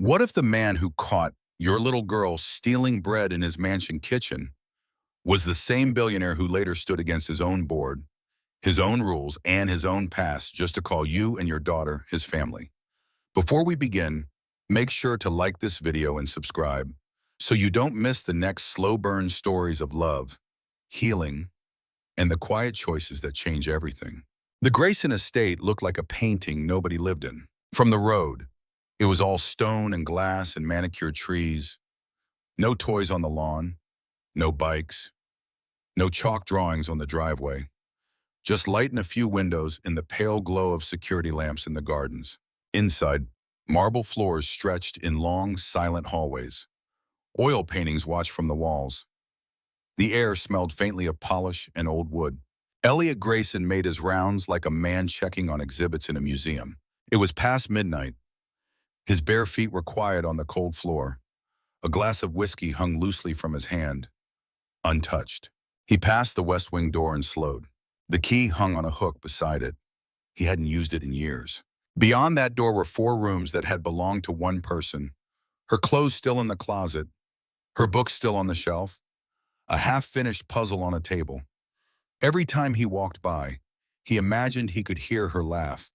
What if the man who caught your little girl stealing bread in his mansion kitchen was the same billionaire who later stood against his own board, his own rules, and his own past just to call you and your daughter his family? Before we begin, make sure to like this video and subscribe so you don't miss the next slow burn stories of love, healing, and the quiet choices that change everything. The Grayson estate looked like a painting nobody lived in. From the road, it was all stone and glass and manicured trees. No toys on the lawn, no bikes, no chalk drawings on the driveway. Just light in a few windows and the pale glow of security lamps in the gardens. Inside, marble floors stretched in long, silent hallways. Oil paintings watched from the walls. The air smelled faintly of polish and old wood. Elliot Grayson made his rounds like a man checking on exhibits in a museum. It was past midnight. His bare feet were quiet on the cold floor. A glass of whiskey hung loosely from his hand, untouched. He passed the west wing door and slowed. The key hung on a hook beside it. He hadn't used it in years. Beyond that door were 4 rooms that had belonged to one person. Her clothes still in the closet, her books still on the shelf, a half-finished puzzle on a table. Every time he walked by, he imagined he could hear her laugh,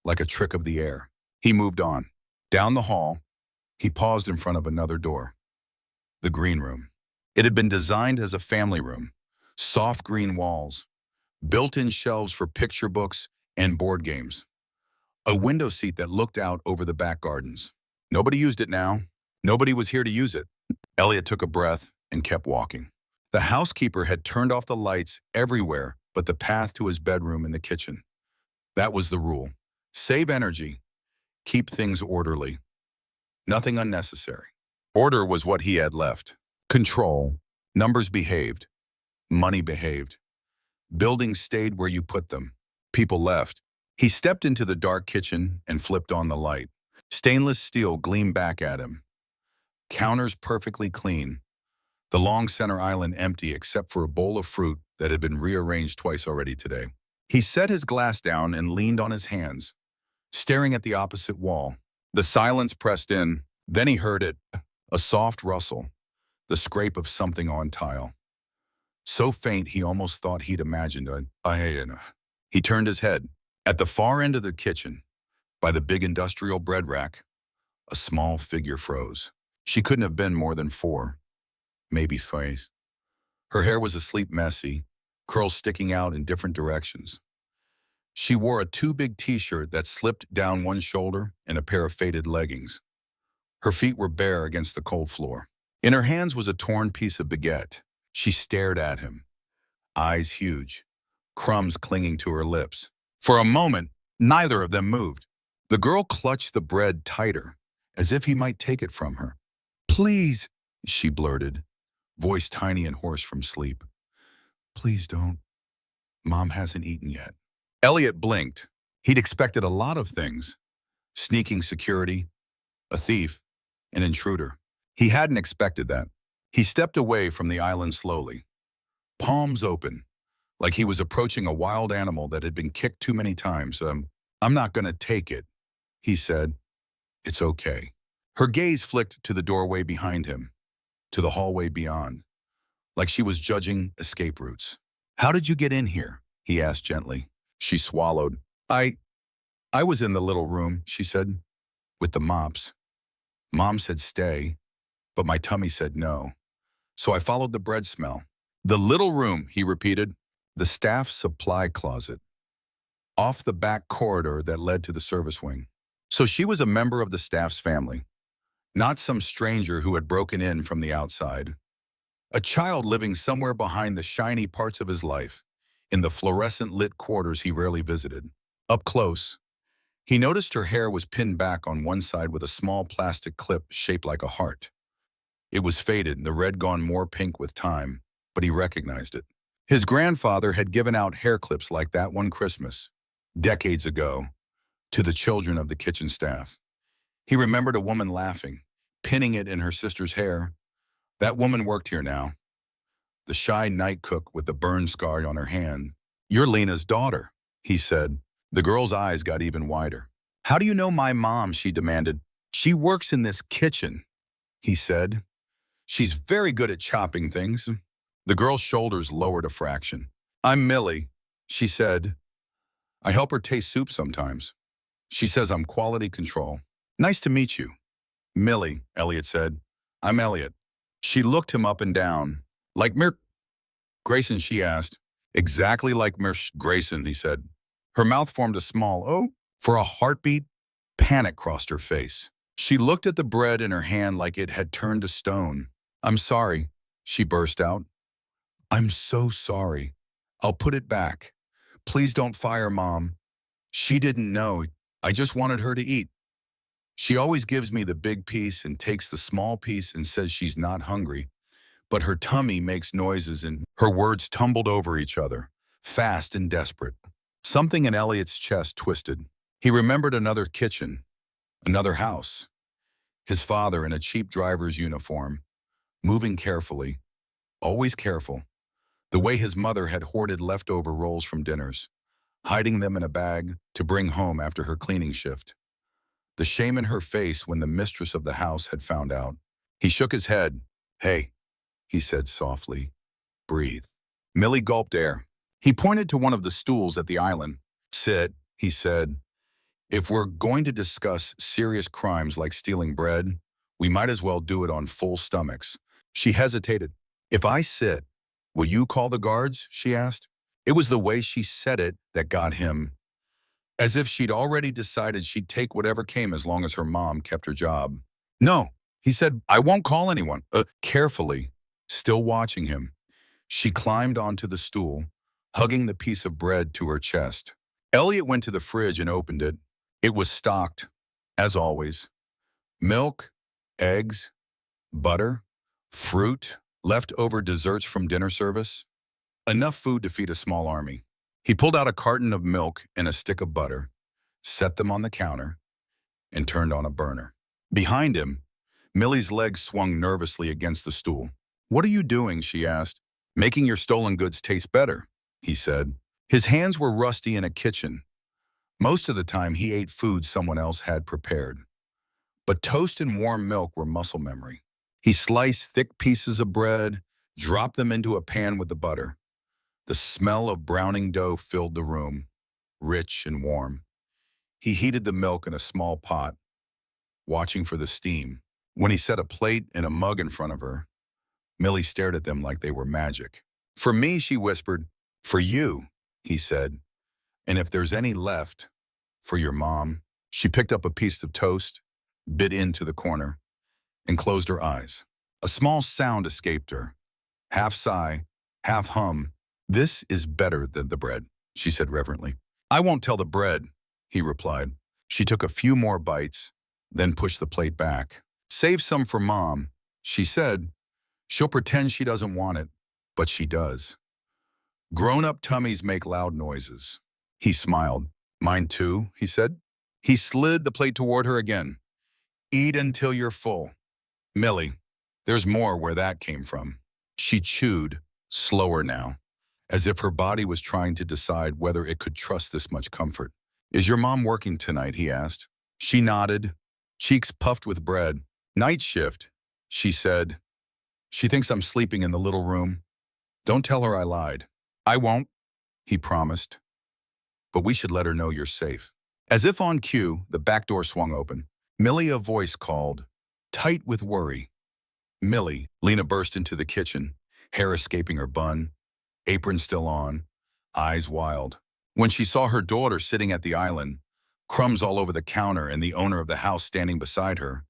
like a trick of the air. He moved on. Down the hall, he paused in front of another door. The green room. It had been designed as a family room. Soft green walls, built-in shelves for picture books and board games. A window seat that looked out over the back gardens. Nobody used it now. Nobody was here to use it. Elliot took a breath and kept walking. The housekeeper had turned off the lights everywhere but the path to his bedroom and the kitchen. That was the rule. Save energy. Keep things orderly. Nothing unnecessary. Order was what he had left. Control. Numbers behaved. Money behaved. Buildings stayed where you put them. People left. He stepped into the dark kitchen and flipped on the light. Stainless steel gleamed back at him. Counters perfectly clean. The long center island empty except for a bowl of fruit that had been rearranged twice already today. He set his glass down and leaned on his hands, staring at the opposite wall. The silence pressed in. Then he heard it, a soft rustle, the scrape of something on tile. So faint he almost thought he'd imagined a hyena. He turned his head. At the far end of the kitchen, by the big industrial bread rack, a small figure froze. She couldn't have been more than 4, maybe 5. Her hair was asleep messy, curls sticking out in different directions. She wore a too big t-shirt that slipped down one shoulder and a pair of faded leggings. Her feet were bare against the cold floor. In her hands was a torn piece of baguette. She stared at him, eyes huge, crumbs clinging to her lips. For a moment, neither of them moved. The girl clutched the bread tighter, as if he might take it from her. "Please," she blurted, voice tiny and hoarse from sleep. "Please don't. Mom hasn't eaten yet." Elliot blinked. He'd expected a lot of things. Sneaking security, a thief, an intruder. He hadn't expected that. He stepped away from the island slowly, palms open, like he was approaching a wild animal that had been kicked too many times. "I'm not gonna take it," he said. "It's okay." Her gaze flicked to the doorway behind him, to the hallway beyond, like she was judging escape routes. "How did you get in here?" he asked gently. She swallowed. I was in the little room," she said, "with the mops. Mom said stay, but my tummy said no. So I followed the bread smell." "The little room," he repeated. "The staff supply closet. Off the back corridor that led to the service wing." So she was a member of the staff's family, not some stranger who had broken in from the outside. A child living somewhere behind the shiny parts of his life, in the fluorescent-lit quarters he rarely visited. Up close, he noticed her hair was pinned back on one side with a small plastic clip shaped like a heart. It was faded, the red gone more pink with time, but he recognized it. His grandfather had given out hair clips like that one Christmas, decades ago, to the children of the kitchen staff. He remembered a woman laughing, pinning it in her sister's hair. That woman worked here now. The shy night cook with the burn scar on her hand. "You're Lena's daughter," he said. The girl's eyes got even wider. "How do you know my mom?" she demanded. She works in this kitchen, he said. She's very good at chopping things. The girl's shoulders lowered a fraction. I'm Millie, she said. I help her taste soup sometimes. She says I'm quality control. Nice to meet you. Millie, Elliot said. I'm Elliot. She looked him up and down. Like Mir Grayson, she asked. Exactly like Grayson, he said. Her mouth formed a small "oh." For a heartbeat, panic crossed her face. She looked at the bread in her hand like it had turned to stone. I'm sorry, she burst out. I'm so sorry. I'll put it back. Please don't fire Mom. She didn't know. I just wanted her to eat. She always gives me the big piece and takes the small piece and says she's not hungry. But her tummy makes noises and her words tumbled over each other, fast and desperate. Something in Elliot's chest twisted. He remembered another kitchen, another house. His father in a cheap driver's uniform, moving carefully, always careful. The way his mother had hoarded leftover rolls from dinners, hiding them in a bag to bring home after her cleaning shift. The shame in her face when the mistress of the house had found out. He shook his head. Hey, he said softly. Breathe. Millie gulped air. He pointed to one of the stools at the island. Sit, he said. If we're going to discuss serious crimes like stealing bread, we might as well do it on full stomachs. She hesitated. If I sit, will you call the guards? She asked. It was the way she said it that got him. As if she'd already decided she'd take whatever came as long as her mom kept her job. No, he said, I won't call anyone. Carefully, still watching him, she climbed onto the stool, hugging the piece of bread to her chest. Elliot went to the fridge and opened it. It was stocked, as always. Milk, eggs, butter, fruit, leftover desserts from dinner service. Enough food to feed a small army. He pulled out a carton of milk and a stick of butter, set them on the counter, and turned on a burner. Behind him, Millie's legs swung nervously against the stool. What are you doing? She asked. Making your stolen goods taste better, he said. His hands were rusty in a kitchen. Most of the time, he ate food someone else had prepared. But toast and warm milk were muscle memory. He sliced thick pieces of bread, dropped them into a pan with the butter. The smell of browning dough filled the room, rich and warm. He heated the milk in a small pot, watching for the steam. When he set a plate and a mug in front of her, Millie stared at them like they were magic. For me, she whispered. For you, he said. And if there's any left, for your mom. She picked up a piece of toast, bit into the corner, and closed her eyes. A small sound escaped her. Half sigh, half hum. This is better than the bread, she said reverently. I won't tell the bread, he replied. She took a few more bites, then pushed the plate back. Save some for Mom, she said. She'll pretend she doesn't want it, but she does. Grown-up tummies make loud noises. He smiled. Mine too, he said. He slid the plate toward her again. Eat until you're full. Millie, there's more where that came from. She chewed, slower now, as if her body was trying to decide whether it could trust this much comfort. Is your mom working tonight? He asked. She nodded, cheeks puffed with bread. Night shift, she said. She thinks I'm sleeping in the little room. Don't tell her I lied. I won't, he promised. But we should let her know you're safe. As if on cue, the back door swung open. Millie, a voice called, tight with worry. Millie, Lena burst into the kitchen, hair escaping her bun, apron still on, eyes wild. When she saw her daughter sitting at the island, crumbs all over the counter and the owner of the house standing beside her,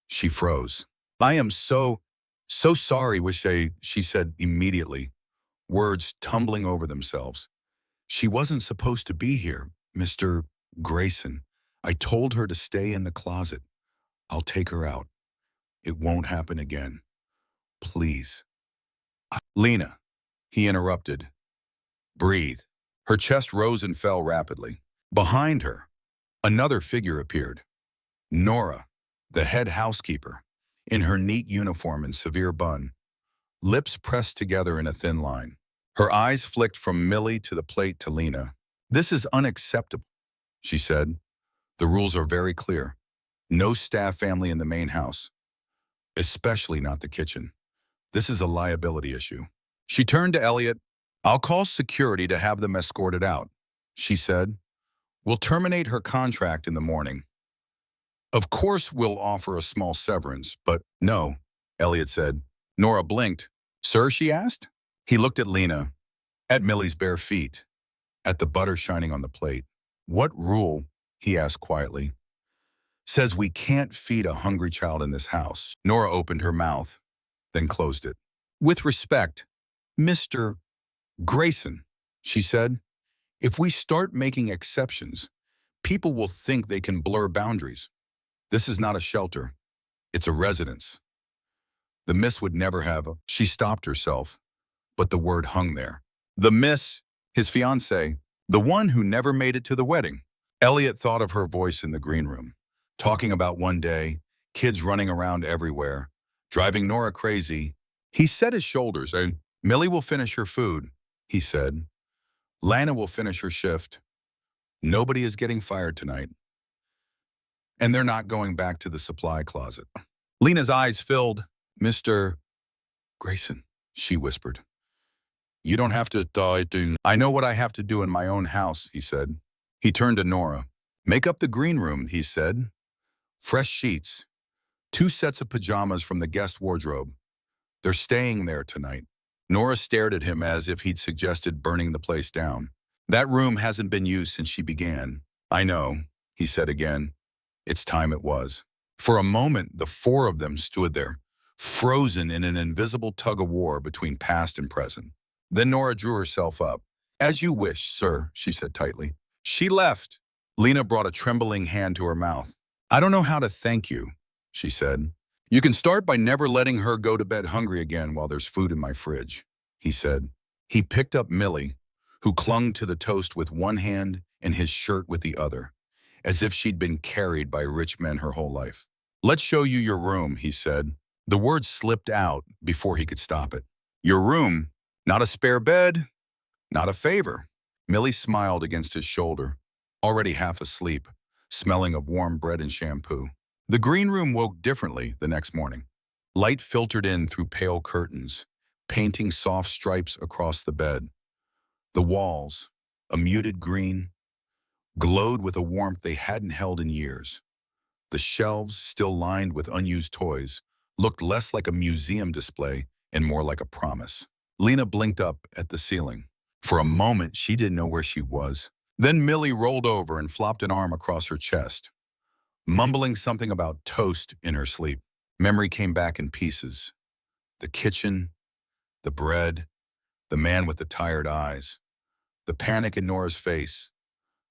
she froze. I am so sorry, she said immediately, words tumbling over themselves. She wasn't supposed to be here, Mr. Grayson. I told her to stay in the closet. I'll take her out. It won't happen again. Please. Lena, he interrupted. Breathe. Her chest rose and fell rapidly. Behind her, another figure appeared. Nora, the head housekeeper, in her neat uniform and severe bun, lips pressed together in a thin line. Her eyes flicked from Millie to the plate to Lena. This is unacceptable, she said. The rules are very clear. No staff family in the main house, especially not the kitchen. This is a liability issue. She turned to Elliot. I'll call security to have them escorted out, she said. We'll terminate her contract in the morning. Of course we'll offer a small severance, but no, Elliot said. Nora blinked. Sir, she asked. He looked at Lena, at Millie's bare feet, at the butter shining on the plate. What rule, he asked quietly, says we can't feed a hungry child in this house? Nora opened her mouth, then closed it. With respect, Mr. Grayson, she said, if we start making exceptions, people will think they can blur boundaries. This is not a shelter. It's a residence. The miss would never have a... She stopped herself, but the word hung there. The miss, his fiancée, the one who never made it to the wedding. Elliot thought of her voice in the green room, talking about one day, kids running around everywhere, driving Nora crazy. He set his shoulders and Millie will finish her food, he said. Lena will finish her shift. Nobody is getting fired tonight. And they're not going back to the supply closet. Lena's eyes filled. Mr. Grayson, she whispered. You don't have to do. I know what I have to do in my own house, he said. He turned to Nora. Make up the green room, he said. Fresh sheets. 2 sets of pajamas from the guest wardrobe. They're staying there tonight. Nora stared at him as if he'd suggested burning the place down. That room hasn't been used since she began. I know, he said again. It's time it was. For a moment, the 4 of them stood there, frozen in an invisible tug-of-war between past and present. Then Nora drew herself up. As you wish, sir, she said tightly. She left. Lena brought a trembling hand to her mouth. I don't know how to thank you, she said. You can start by never letting her go to bed hungry again while there's food in my fridge, he said. He picked up Millie, who clung to the toast with one hand and his shirt with the other, as if she'd been carried by rich men her whole life. Let's show you your room, he said. The words slipped out before he could stop it. Your room, not a spare bed, not a favor. Millie smiled against his shoulder, already half asleep, smelling of warm bread and shampoo. The green room woke differently the next morning. Light filtered in through pale curtains, painting soft stripes across the bed. The walls, a muted green, glowed with a warmth they hadn't held in years. The shelves, still lined with unused toys, looked less like a museum display and more like a promise. Lena blinked up at the ceiling. For a moment, she didn't know where she was. Then Millie rolled over and flopped an arm across her chest, mumbling something about toast in her sleep. Memory came back in pieces. The kitchen, the bread, the man with the tired eyes, the panic in Nora's face,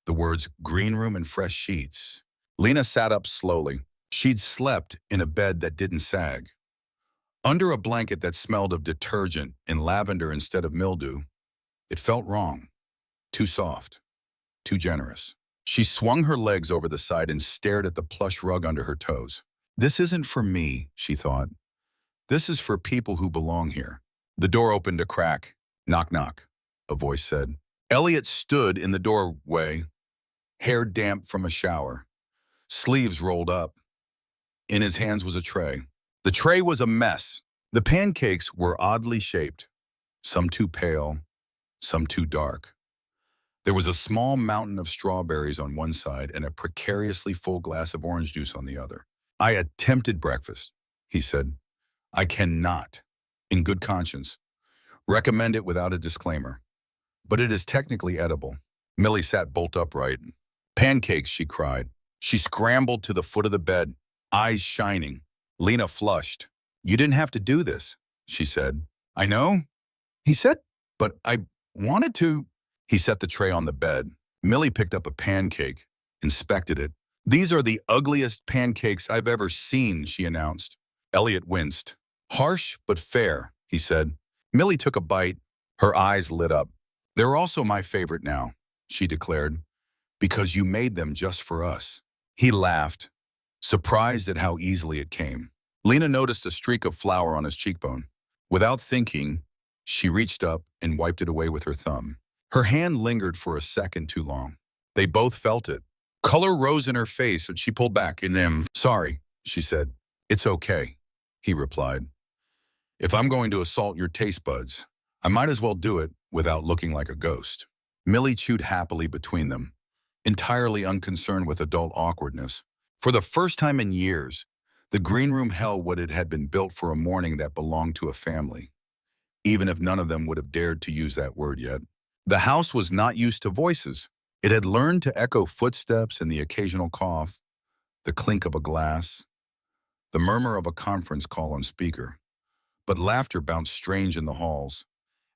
the words green room and fresh sheets. Lena sat up slowly. She'd slept in a bed that didn't sag, under a blanket that smelled of detergent and lavender instead of mildew. It felt wrong, too soft, too generous. She swung her legs over the side and stared at the plush rug under her toes. This isn't for me, she thought. This is for people who belong here. The door opened a crack. Knock, knock, a voice said. Elliot stood in the doorway, hair damp from a shower, sleeves rolled up. In his hands was a tray. The tray was a mess. The pancakes were oddly shaped, some too pale, some too dark. There was a small mountain of strawberries on one side and a precariously full glass of orange juice on the other. I attempted breakfast, he said. I cannot, in good conscience, recommend it without a disclaimer. But it is technically edible. Millie sat bolt upright. Pancakes, she cried. She scrambled to the foot of the bed, eyes shining. Lena flushed. You didn't have to do this, she said. I know, he said, but I wanted to. He set the tray on the bed. Millie picked up a pancake, inspected it. These are the ugliest pancakes I've ever seen, she announced. Elliot winced. Harsh but fair, he said. Millie took a bite. Her eyes lit up. They're also my favorite now, she declared, because you made them just for us. He laughed, surprised at how easily it came. Lena noticed a streak of flour on his cheekbone. Without thinking, she reached up and wiped it away with her thumb. Her hand lingered for a second too long. They both felt it, Color rose in her face and she pulled back in them. Sorry, she said. It's okay, he replied. If I'm going to assault your taste buds, I might as well do it without looking like a ghost. Millie chewed happily between them, entirely unconcerned with adult awkwardness. For the first time in years, the green room held what it had been built for a morning that belonged to a family, even if none of them would have dared to use that word yet. The house was not used to voices. It had learned to echo footsteps and the occasional cough, the clink of a glass, the murmur of a conference call on speaker. But laughter bounced strange in the halls,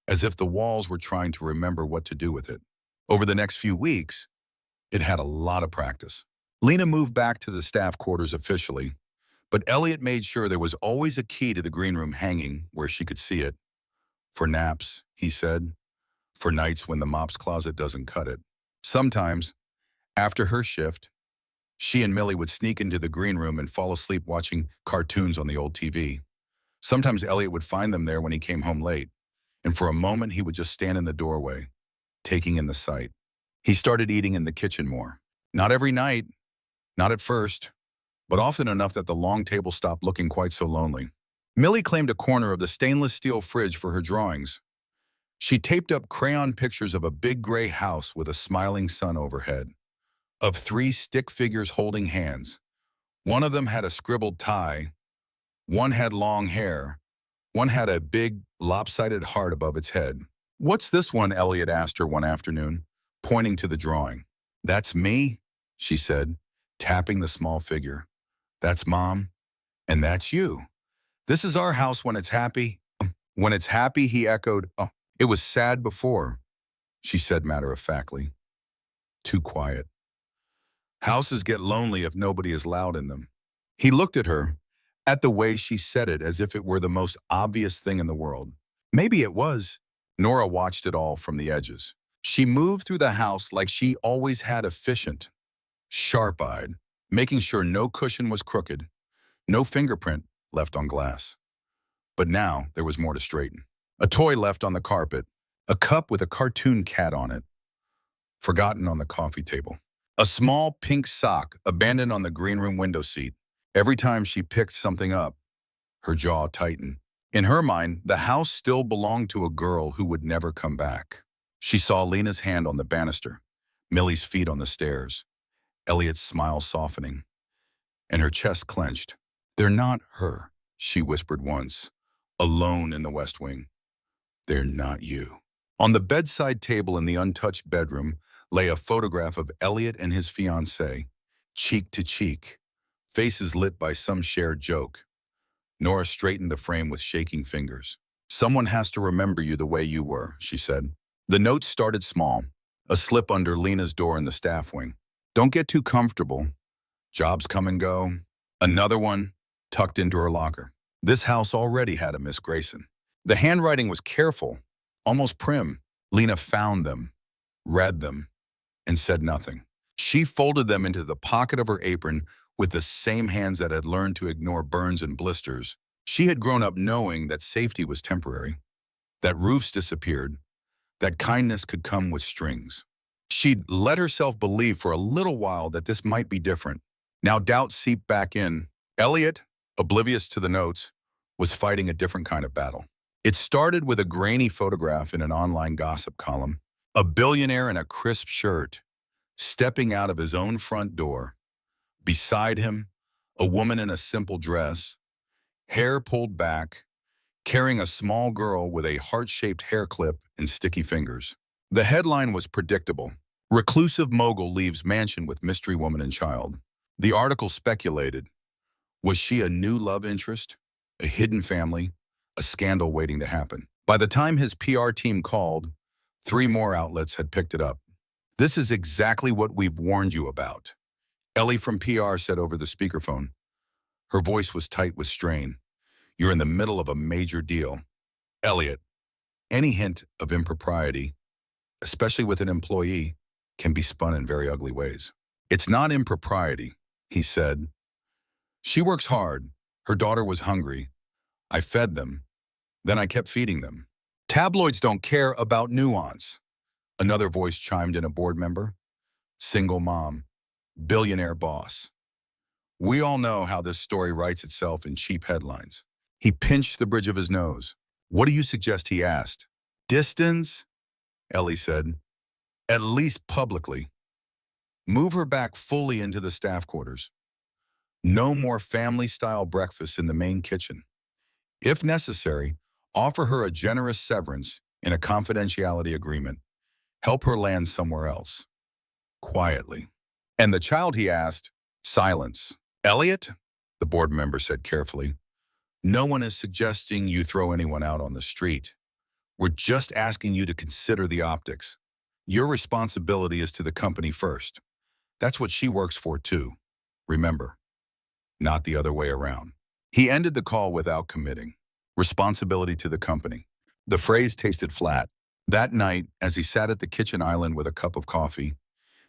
as if the walls were trying to remember what to do with it. Over the next few weeks, it had a lot of practice. Lena moved back to the staff quarters officially, but Elliot made sure there was always a key to the green room hanging where she could see it. For naps, he said, for nights when the mop's closet doesn't cut it. Sometimes, after her shift, she and Millie would sneak into the green room and fall asleep watching cartoons on the old TV. Sometimes Elliot would find them there when he came home late, and for a moment he would just stand in the doorway, taking in the sight. He started eating in the kitchen more. Not every night, not at first, but often enough that the long table stopped looking quite so lonely. Millie claimed a corner of the stainless steel fridge for her drawings. She taped up crayon pictures of a big gray house with a smiling sun overhead, of 3 stick figures holding hands. One of them had a scribbled tie, one had long hair, one had a big, lopsided heart above its head. What's this one? Elliot asked her one afternoon, pointing to the drawing. That's me, she said, tapping the small figure. That's Mom, and that's you. This is our house when it's happy. When it's happy, he echoed. Oh, it was sad before, she said matter-of-factly. Too quiet. Houses get lonely if nobody is loud in them. He looked at her, at the way she said it as if it were the most obvious thing in the world. Maybe it was. Nora watched it all from the edges. She moved through the house like she always had, efficient, sharp-eyed, making sure no cushion was crooked, no fingerprint left on glass. But now there was more to straighten. A toy left on the carpet, a cup with a cartoon cat on it, forgotten on the coffee table. A small pink sock abandoned on the green room window seat. Every time she picked something up, her jaw tightened. In her mind, the house still belonged to a girl who would never come back. She saw Lena's hand on the banister, Millie's feet on the stairs, Elliot's smile softening, and her chest clenched. They're not her, she whispered once, alone in the West Wing. They're not you. On the bedside table in the untouched bedroom lay a photograph of Elliot and his fiancée, cheek to cheek, faces lit by some shared joke. Nora straightened the frame with shaking fingers. Someone has to remember you the way you were, she said. The note started small, a slip under Lena's door in the staff wing. Don't get too comfortable. Jobs come and go. Another one tucked into her locker. This house already had a Miss Grayson. The handwriting was careful, almost prim. Lena found them, read them, and said nothing. She folded them into the pocket of her apron with the same hands that had learned to ignore burns and blisters. She had grown up knowing that safety was temporary, that roofs disappeared, that kindness could come with strings. She'd let herself believe for a little while that this might be different. Now doubt seeped back in. Elliot, oblivious to the notes, was fighting a different kind of battle. It started with a grainy photograph in an online gossip column, a billionaire in a crisp shirt, stepping out of his own front door. Beside him, a woman in a simple dress, hair pulled back, carrying a small girl with a heart-shaped hair clip and sticky fingers. The headline was predictable. Reclusive mogul leaves mansion with mystery woman and child. The article speculated, was she a new love interest, a hidden family, a scandal waiting to happen? By the time his PR team called, 3 more outlets had picked it up. This is exactly what we've warned you about, Ellie from PR said over the speakerphone. Her voice was tight with strain. You're in the middle of a major deal. Elliot, any hint of impropriety, especially with an employee, can be spun in very ugly ways. It's not impropriety, he said. She works hard. Her daughter was hungry. I fed them. Then I kept feeding them. Tabloids don't care about nuance. Another voice chimed in, a board member. Single mom. Billionaire boss. We all know how this story writes itself in cheap headlines. He pinched the bridge of his nose. What do you suggest, he asked. Distance, Ellie said. At least publicly. Move her back fully into the staff quarters. No more family-style breakfasts in the main kitchen. If necessary, offer her a generous severance in a confidentiality agreement. Help her land somewhere else. Quietly. And the child, he asked. Silence. Elliot, the board member said carefully, no one is suggesting you throw anyone out on the street. We're just asking you to consider the optics. Your responsibility is to the company first. That's what she works for too. Remember, not the other way around. He ended the call without committing. Responsibility to the company. The phrase tasted flat. That night, as he sat at the kitchen island with a cup of coffee,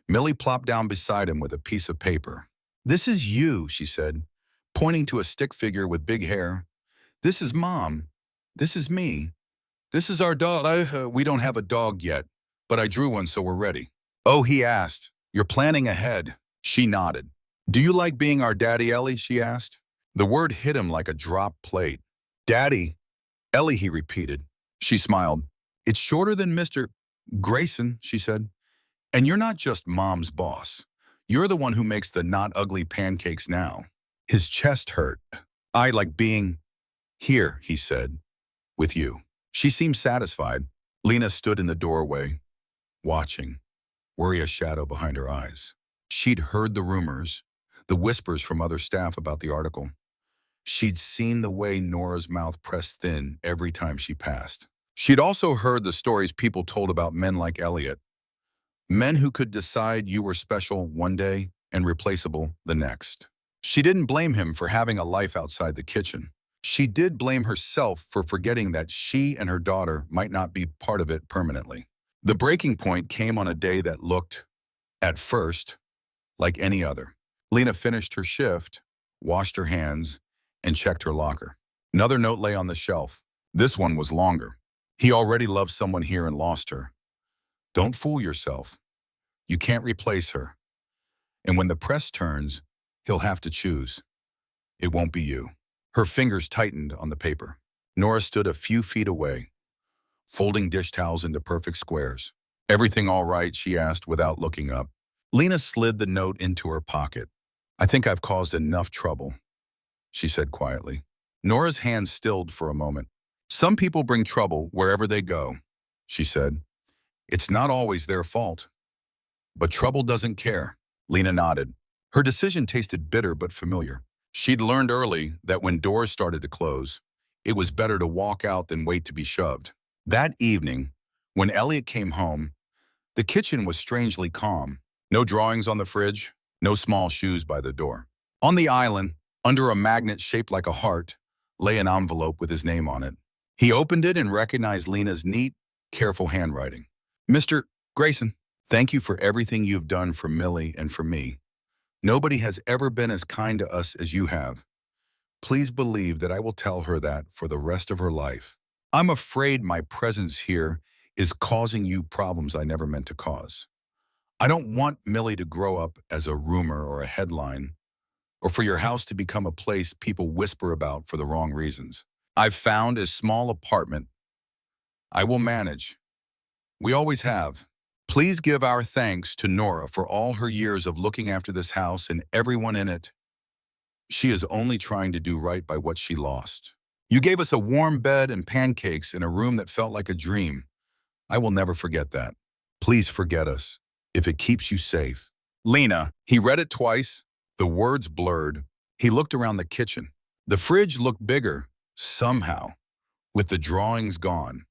Millie plopped down beside him with a piece of paper. This is you, she said, pointing to a stick figure with big hair. This is Mom. This is me. This is our dog. We don't have a dog yet, but I drew one, so we're ready. Oh, he asked. You're planning ahead. She nodded. Do you like being our daddy, Ellie? She asked. The word hit him like a dropped plate. Daddy. Ellie, he repeated. She smiled. It's shorter than Mr. Grayson, she said. And you're not just Mom's boss. You're the one who makes the not ugly pancakes now. His chest hurt. I like being here, he said, with you. She seemed satisfied. Lena stood in the doorway, watching, worry a shadow behind her eyes. She'd heard the rumors, the whispers from other staff about the article. She'd seen the way Nora's mouth pressed thin every time she passed. She'd also heard the stories people told about men like Elliot. Men who could decide you were special one day and replaceable the next. She didn't blame him for having a life outside the kitchen. She did blame herself for forgetting that she and her daughter might not be part of it permanently. The breaking point came on a day that looked, at first, like any other. Lena finished her shift, washed her hands, and checked her locker. Another note lay on the shelf. This one was longer. He already loved someone here and lost her. Don't fool yourself. You can't replace her. And when the press turns, he'll have to choose. It won't be you. Her fingers tightened on the paper. Nora stood a few feet away, folding dish towels into perfect squares. Everything all right, she asked without looking up. Lena slid the note into her pocket. I think I've caused enough trouble, she said quietly. Nora's hands stilled for a moment. Some people bring trouble wherever they go, she said. It's not always their fault. But trouble doesn't care. Lena nodded. Her decision tasted bitter but familiar. She'd learned early that when doors started to close, it was better to walk out than wait to be shoved. That evening, when Elliot came home, the kitchen was strangely calm. No drawings on the fridge, no small shoes by the door. On the island, under a magnet shaped like a heart, lay an envelope with his name on it. He opened it and recognized Lena's neat, careful handwriting. Mr. Grayson, thank you for everything you've done for Millie and for me. Nobody has ever been as kind to us as you have. Please believe that I will tell her that for the rest of her life. I'm afraid my presence here is causing you problems I never meant to cause. I don't want Millie to grow up as a rumor or a headline, or for your house to become a place people whisper about for the wrong reasons. I've found a small apartment. I will manage. We always have. Please give our thanks to Nora for all her years of looking after this house and everyone in it. She is only trying to do right by what she lost. You gave us a warm bed and pancakes in a room that felt like a dream. I will never forget that. Please forget us, if it keeps you safe. Lena, he read it twice. The words blurred. He looked around the kitchen. The fridge looked bigger, somehow, with the drawings gone.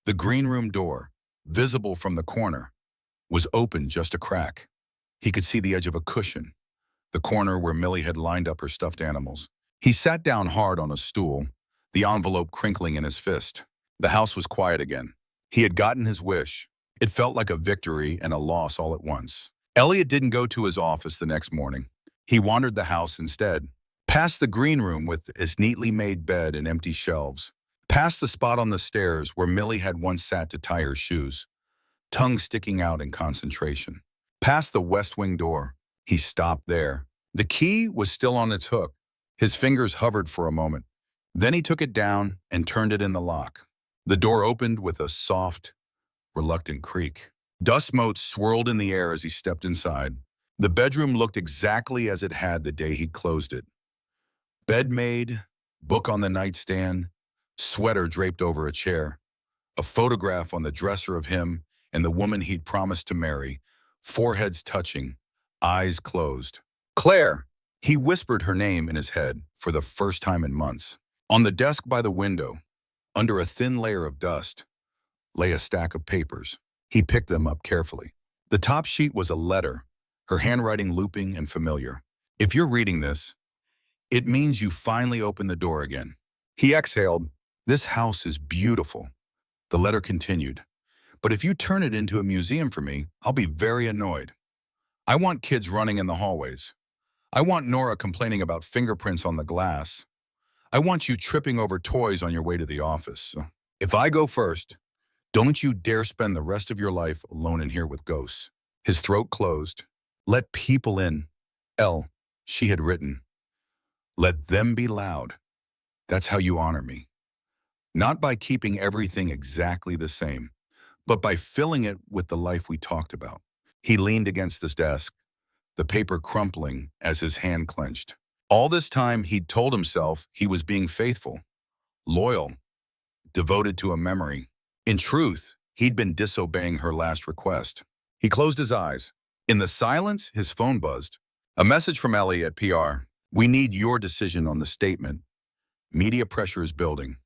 The green room door, visible from the corner, was open just a crack. He could see the edge of a cushion, the corner where Millie had lined up her stuffed animals. He sat down hard on a stool, the envelope crinkling in his fist. The house was quiet again. He had gotten his wish. It felt like a victory and a loss all at once. Elliot didn't go to his office the next morning. He wandered the house instead, past the green room with its neatly made bed and empty shelves, past the spot on the stairs where Millie had once sat to tie her shoes, tongue sticking out in concentration, past the west wing door, He stopped there. The key was still on its hook. His fingers hovered for a moment. Then he took it down and turned it in the lock. The door opened with a soft, reluctant creak. Dust motes swirled in the air as he stepped inside. The bedroom looked exactly as it had the day he'd closed it. Bed made, book on the nightstand, sweater draped over a chair, a photograph on the dresser of him and the woman he'd promised to marry, foreheads touching, eyes closed. Claire! He whispered her name in his head for the first time in months. On the desk by the window, under a thin layer of dust, lay a stack of papers. He picked them up carefully. The top sheet was a letter, her handwriting looping and familiar. If you're reading this, it means you finally opened the door again. He exhaled. This house is beautiful. The letter continued. But if you turn it into a museum for me, I'll be very annoyed. I want kids running in the hallways. I want Nora complaining about fingerprints on the glass. I want you tripping over toys on your way to the office. If I go first, don't you dare spend the rest of your life alone in here with ghosts. His throat closed. Let people in. L, she had written. Let them be loud. That's how you honor me. Not by keeping everything exactly the same, but by filling it with the life we talked about. He leaned against his desk, the paper crumpling as his hand clenched. All this time, he'd told himself he was being faithful, loyal, devoted to a memory. In truth, he'd been disobeying her last request. He closed his eyes. In the silence, his phone buzzed. A message from Elliot PR. We need your decision on the statement. Media pressure is building.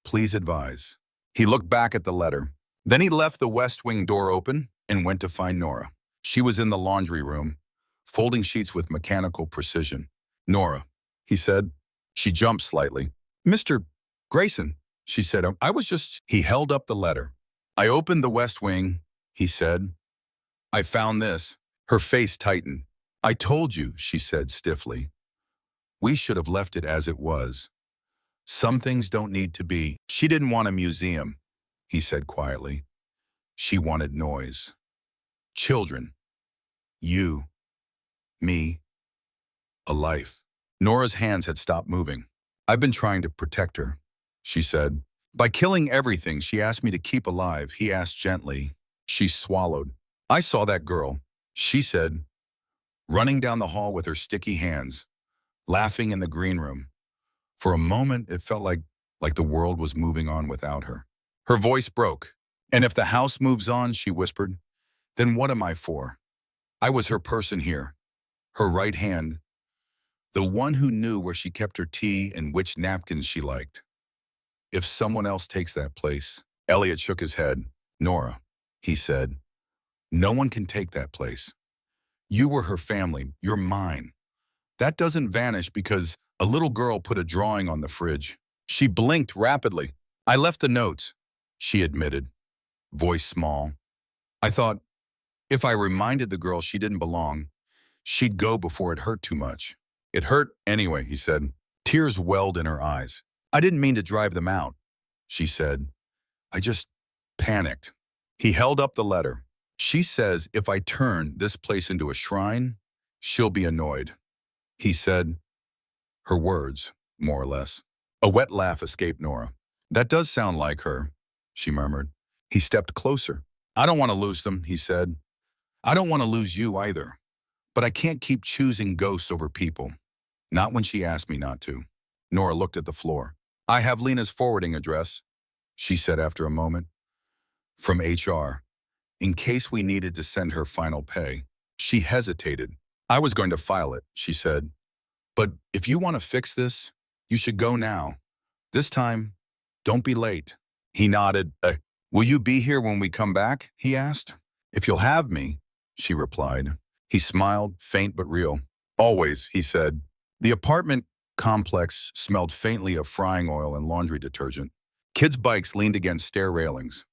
Please advise. He looked back at the letter. Then he left the West Wing door open and went to find Nora. She was in the laundry room, folding sheets with mechanical precision. Nora, he said. She jumped slightly. Mr. Grayson, she said. I was just... He held up the letter. I opened the West Wing, he said. I found this. Her face tightened. I told you, she said stiffly. We should have left it as it was. Some things don't need to be. She didn't want a museum, he said quietly. She wanted noise. Children. You. Me. A life. Nora's hands had stopped moving. I've been trying to protect her, she said. By killing everything she asked me to keep alive, he asked gently. She swallowed. I saw that girl, she said, running down the hall with her sticky hands, laughing in the green room. For a moment, it felt like the world was moving on without her. Her voice broke. And if the house moves on, she whispered, then what am I for? I was her person here, her right hand, the one who knew where she kept her tea and which napkins she liked. If someone else takes that place, Elliot shook his head. Nora, he said, no one can take that place. You were her family, you're mine. That doesn't vanish because a little girl put a drawing on the fridge. She blinked rapidly. I left the notes, she admitted, voice small. I thought, if I reminded the girl she didn't belong, she'd go before it hurt too much. It hurt anyway, he said. Tears welled in her eyes. I didn't mean to drive them out, she said. I just panicked. He held up the letter. She says if I turn this place into a shrine, she'll be annoyed. He said, her words, more or less. A wet laugh escaped Nora. That does sound like her, she murmured. He stepped closer. I don't want to lose them, he said. I don't want to lose you either. But I can't keep choosing ghosts over people. Not when she asked me not to. Nora looked at the floor. I have Lena's forwarding address, she said after a moment. From HR. In case we needed to send her final pay. She hesitated. I was going to file it, she said. But if you want to fix this, you should go now. This time, don't be late. He nodded. Will you be here when we come back? He asked. If you'll have me, she replied. He smiled, faint but real. Always, he said. The apartment complex smelled faintly of frying oil and laundry detergent. Kids' bikes leaned against stair railings.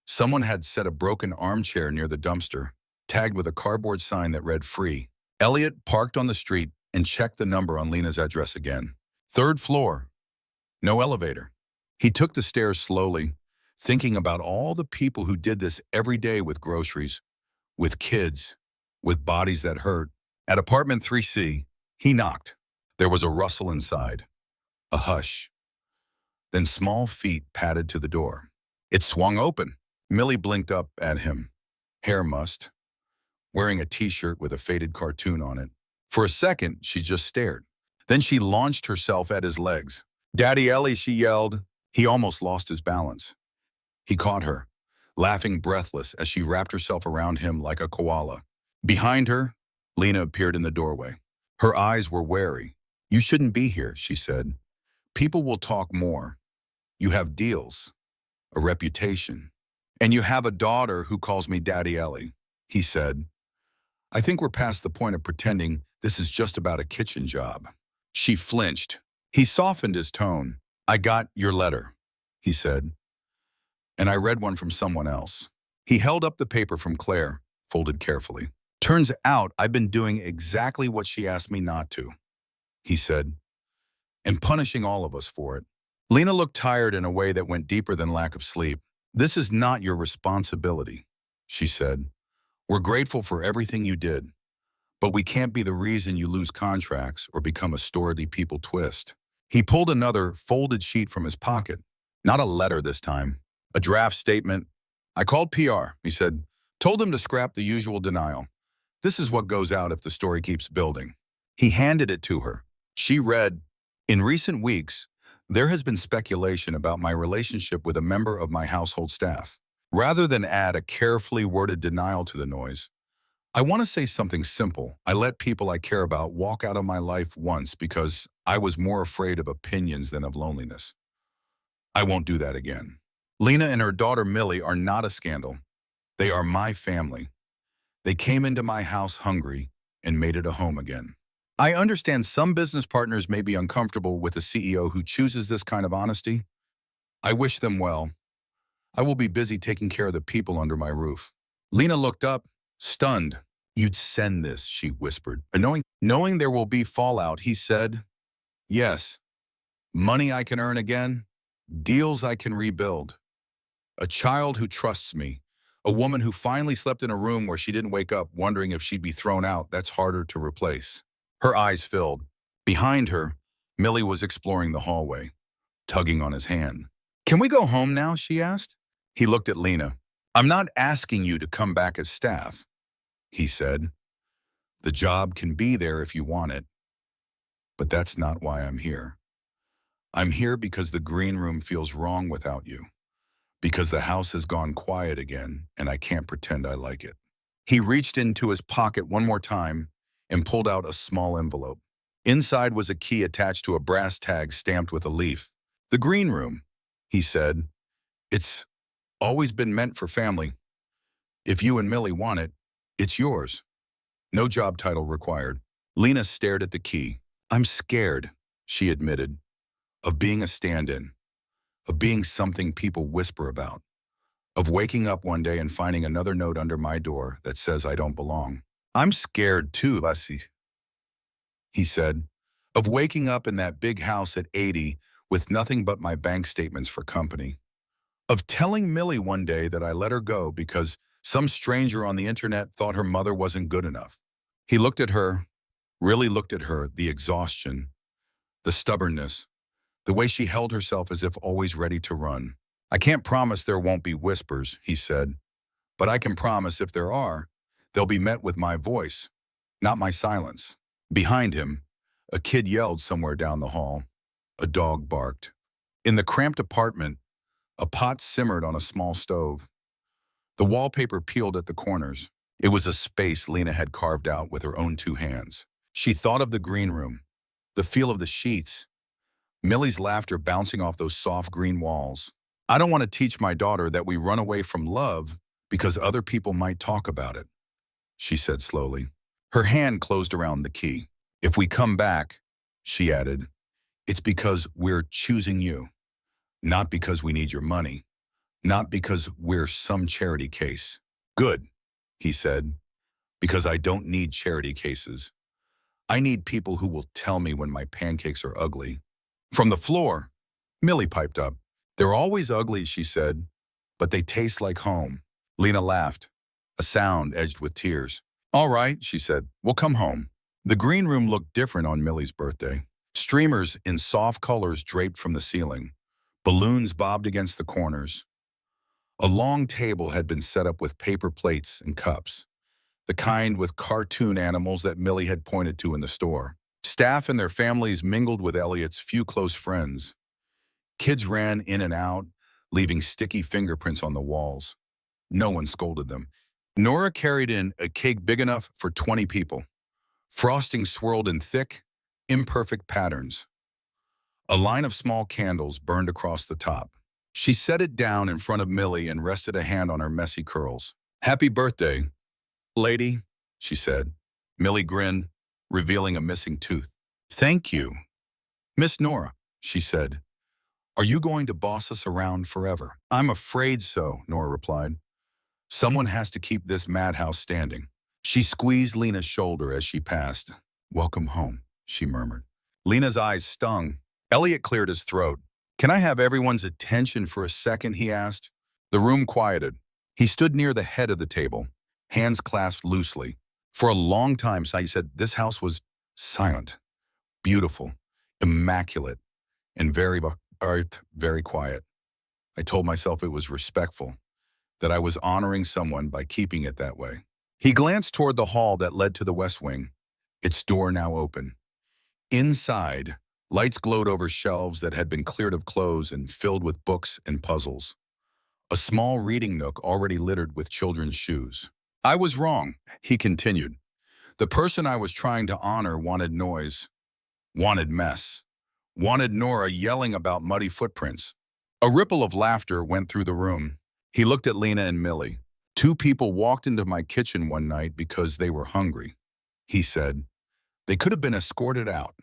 Someone had set a broken armchair near the dumpster, tagged with a cardboard sign that read free. Elliot parked on the street and checked the number on Lena's address again. 3rd floor. No elevator. He took the stairs slowly, thinking about all the people who did this every day with groceries, with kids, with bodies that hurt. At apartment 3C, he knocked. There was a rustle inside, a hush. Then small feet padded to the door. It swung open. Millie blinked up at him, hair mussed, wearing a t-shirt with a faded cartoon on it. For a second, she just stared. Then she launched herself at his legs. "Daddy Ellie," she yelled. He almost lost his balance. He caught her, laughing breathless as she wrapped herself around him like a koala. Behind her, Lena appeared in the doorway. Her eyes were wary. "You shouldn't be here," she said. "People will talk more. You have deals, a reputation, and you have a daughter who calls me Daddy Ellie," he said. "I think we're past the point of pretending this is just about a kitchen job." She flinched. He softened his tone. "I got your letter," he said, "and I read one from someone else." He held up the paper from Claire, folded carefully. "Turns out I've been doing exactly what she asked me not to," he said, "and punishing all of us for it." Lena looked tired in a way that went deeper than lack of sleep. "This is not your responsibility," she said. "We're grateful for everything you did, but we can't be the reason you lose contracts or become a storied people twist." He pulled another folded sheet from his pocket. Not a letter this time. A draft statement. "I called PR," he said. "Told them to scrap the usual denial. This is what goes out if the story keeps building." He handed it to her. She read, "In recent weeks, there has been speculation about my relationship with a member of my household staff. Rather than add a carefully worded denial to the noise, I want to say something simple. I let people I care about walk out of my life once because I was more afraid of opinions than of loneliness. I won't do that again. Lena and her daughter Millie are not a scandal. They are my family. They came into my house hungry and made it a home again. I understand some business partners may be uncomfortable with a CEO who chooses this kind of honesty. I wish them well. I will be busy taking care of the people under my roof." Lena looked up, stunned. "You'd send this," she whispered. Knowing there will be fallout, he said, "Yes. Money I can earn again. Deals I can rebuild. A child who trusts me. A woman who finally slept in a room where she didn't wake up wondering if she'd be thrown out. That's harder to replace." Her eyes filled. Behind her, Millie was exploring the hallway, tugging on his hand. "Can we go home now?" she asked. He looked at Lena. "I'm not asking you to come back as staff," he said. "The job can be there if you want it. But that's not why I'm here. I'm here because the green room feels wrong without you. Because the house has gone quiet again, and I can't pretend I like it." He reached into his pocket one more time and pulled out a small envelope. Inside was a key attached to a brass tag stamped with a leaf. "The green room," he said. "It's always been meant for family. If you and Millie want it, it's yours. No job title required." Lena stared at the key. "I'm scared," she admitted, "of being a stand-in, of being something people whisper about, of waking up one day and finding another note under my door that says I don't belong." "I'm scared too, Lassie," he said, "of waking up in that big house at 80 with nothing but my bank statements for company. Of telling Millie one day that I let her go because some stranger on the internet thought her mother wasn't good enough." He looked at her, really looked at her, the exhaustion, the stubbornness, the way she held herself as if always ready to run. "I can't promise there won't be whispers," he said, "but I can promise if there are, they'll be met with my voice, not my silence." Behind him, a kid yelled somewhere down the hall. A dog barked. In the cramped apartment, a pot simmered on a small stove. The wallpaper peeled at the corners. It was a space Lena had carved out with her own two hands. She thought of the green room, the feel of the sheets, Millie's laughter bouncing off those soft green walls. "I don't want to teach my daughter that we run away from love because other people might talk about it," she said slowly. Her hand closed around the key. "If we come back," she added, "it's because we're choosing you, not because we need your money, not because we're some charity case." "Good," he said, "because I don't need charity cases. I need people who will tell me when my pancakes are ugly." From the floor, Millie piped up. "They're always ugly," she said, "but they taste like home." Lena laughed, a sound edged with tears. "All right," she said, "we'll come home." The green room looked different on Millie's birthday. Streamers in soft colors draped from the ceiling. Balloons bobbed against the corners. A long table had been set up with paper plates and cups, the kind with cartoon animals that Millie had pointed to in the store. Staff and their families mingled with Elliot's few close friends. Kids ran in and out, leaving sticky fingerprints on the walls. No one scolded them. Nora carried in a cake big enough for 20 people. Frosting swirled in thick, imperfect patterns. A line of small candles burned across the top. She set it down in front of Millie and rested a hand on her messy curls. "Happy birthday, lady," she said. Millie grinned, revealing a missing tooth. "Thank you, Miss Nora," she said. "Are you going to boss us around forever?" "I'm afraid so," Nora replied. "Someone has to keep this madhouse standing." She squeezed Lena's shoulder as she passed. "Welcome home," she murmured. Lena's eyes stung. Elliot cleared his throat. "Can I have everyone's attention for a second?" he asked. The room quieted. He stood near the head of the table, hands clasped loosely. For a long time, he said, this house was silent, beautiful, immaculate, and very quiet. I told myself it was respectful, that I was honoring someone by keeping it that way. He glanced toward the hall that led to the West Wing, its door now open. Inside, lights glowed over shelves that had been cleared of clothes and filled with books and puzzles. A small reading nook already littered with children's shoes. "I was wrong," he continued. "The person I was trying to honor wanted noise, wanted mess, wanted Nora yelling about muddy footprints." A ripple of laughter went through the room. He looked at Lena and Millie. "Two people walked into my kitchen one night because they were hungry," he said. "They could have been escorted out.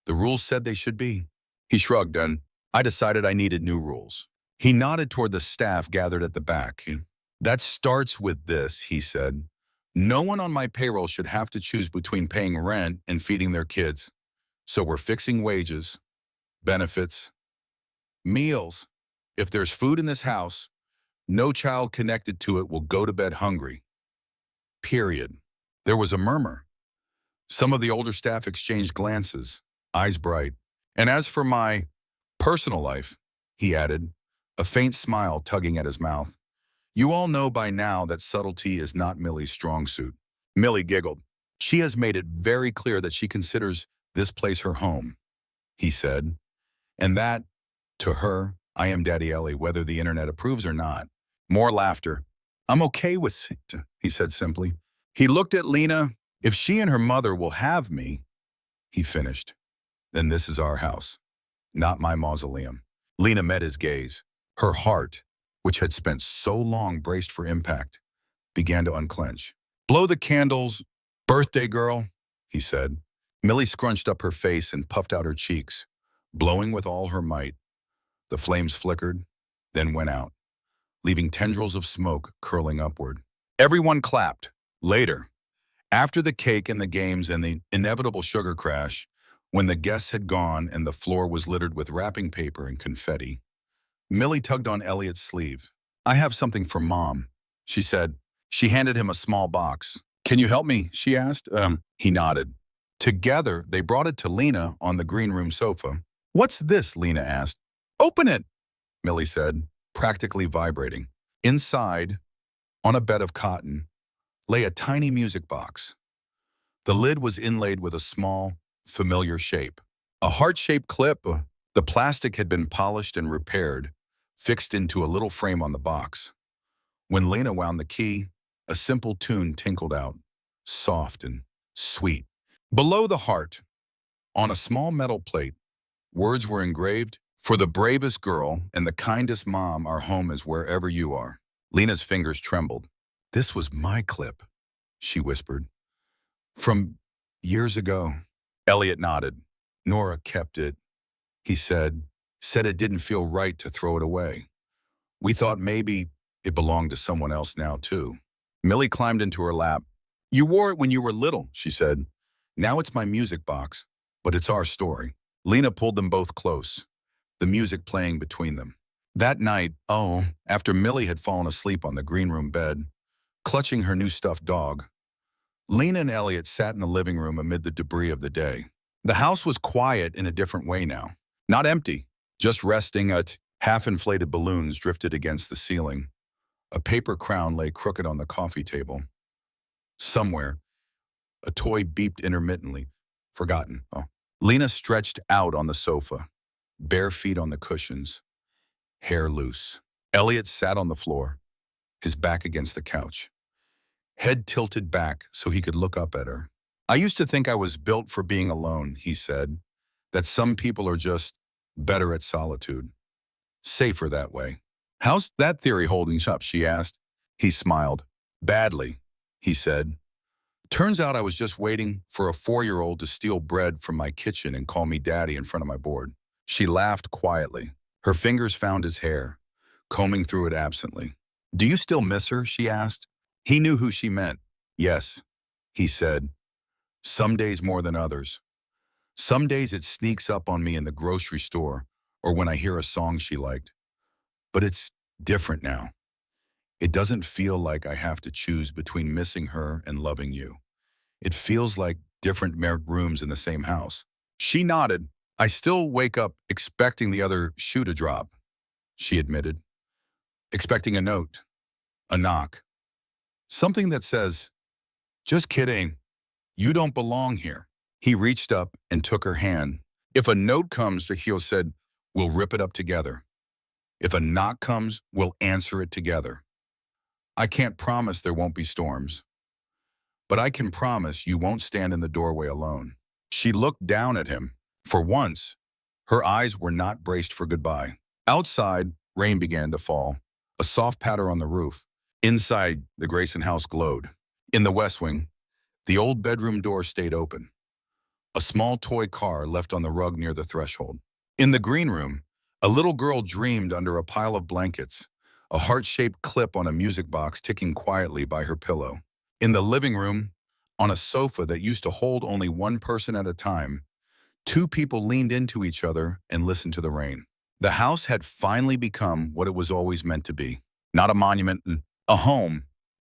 The rules said they should be." He shrugged, and I decided I needed new rules. He nodded toward the staff gathered at the back. "That starts with this," he said. "No one on my payroll should have to choose between paying rent and feeding their kids. So we're fixing wages, benefits, meals. If there's food in this house, no child connected to it will go to bed hungry. Period." There was a murmur. Some of the older staff exchanged glances, eyes bright. "And as for my personal life," he added, a faint smile tugging at his mouth, "you all know by now that subtlety is not Millie's strong suit." Millie giggled. "She has made it very clear that she considers this place her home," he said, "and that, to her, I am Daddy Ellie, whether the internet approves or not." More laughter. "I'm okay with it," he said simply. He looked at Lena. "If she and her mother will have me," he finished, "then this is our house, not my mausoleum." Lena met his gaze. Her heart, which had spent so long braced for impact, began to unclench. "Blow the candles, birthday girl," he said. Millie scrunched up her face and puffed out her cheeks, blowing with all her might. The flames flickered, then went out, leaving tendrils of smoke curling upward. Everyone clapped. Later, after the cake and the games and the inevitable sugar crash, when the guests had gone and the floor was littered with wrapping paper and confetti, Millie tugged on Elliot's sleeve. "I have something for Mom," she said. She handed him a small box. "Can you help me?" she asked. He nodded. Together, they brought it to Lena on the green room sofa. "What's this?" Lena asked. "Open it," Millie said, practically vibrating. Inside, on a bed of cotton, lay a tiny music box. The lid was inlaid with a small, familiar shape. A heart-shaped clip. The plastic had been polished and repaired, fixed into a little frame on the box. When Lena wound the key, a simple tune tinkled out, soft and sweet. Below the heart, on a small metal plate, words were engraved, "For the bravest girl and the kindest mom, our home is wherever you are." Lena's fingers trembled. "This was my clip," she whispered. "From years ago." Elliot nodded. "Nora kept it," he said it didn't feel right to throw it away. "We thought maybe it belonged to someone else now, too." Millie climbed into her lap. "You wore it when you were little," she said. "Now it's my music box, but it's our story." Lena pulled them both close, the music playing between them. That night, after Millie had fallen asleep on the green room bed, clutching her new stuffed dog, Lena and Elliot sat in the living room amid the debris of the day. The house was quiet in a different way now. Not empty, just resting at half-inflated balloons drifted against the ceiling. A paper crown lay crooked on the coffee table. Somewhere, a toy beeped intermittently. Forgotten. Oh. Lena stretched out on the sofa, bare feet on the cushions, hair loose. Elliot sat on the floor, his back against the couch, head tilted back so he could look up at her. I used to think I was built for being alone, he said, that some people are just better at solitude, safer that way. How's that theory holding up, she asked. He smiled. Badly, he said. Turns out I was just waiting for a 4-year-old to steal bread from my kitchen and call me daddy in front of my board. She laughed quietly. Her fingers found his hair, combing through it absently. Do you still miss her? She asked. He knew who she meant. Yes, he said. Some days more than others. Some days it sneaks up on me in the grocery store or when I hear a song she liked. But it's different now. It doesn't feel like I have to choose between missing her and loving you. It feels like different rooms in the same house. She nodded. I still wake up expecting the other shoe to drop, she admitted. Expecting a note, a knock. Something that says, just kidding, you don't belong here. He reached up and took her hand. If a note comes, Hio said, we'll rip it up together. If a knock comes, we'll answer it together. I can't promise there won't be storms, but I can promise you won't stand in the doorway alone. She looked down at him. For once, her eyes were not braced for goodbye. Outside, rain began to fall, a soft patter on the roof. Inside, the Grayson house glowed. In the West Wing, the old bedroom door stayed open. A small toy car left on the rug near the threshold. In the green room, a little girl dreamed under a pile of blankets, a heart-shaped clip on a music box ticking quietly by her pillow. In the living room, on a sofa that used to hold only one person at a time, 2 people leaned into each other and listened to the rain. The house had finally become what it was always meant to be. Not a monument, a home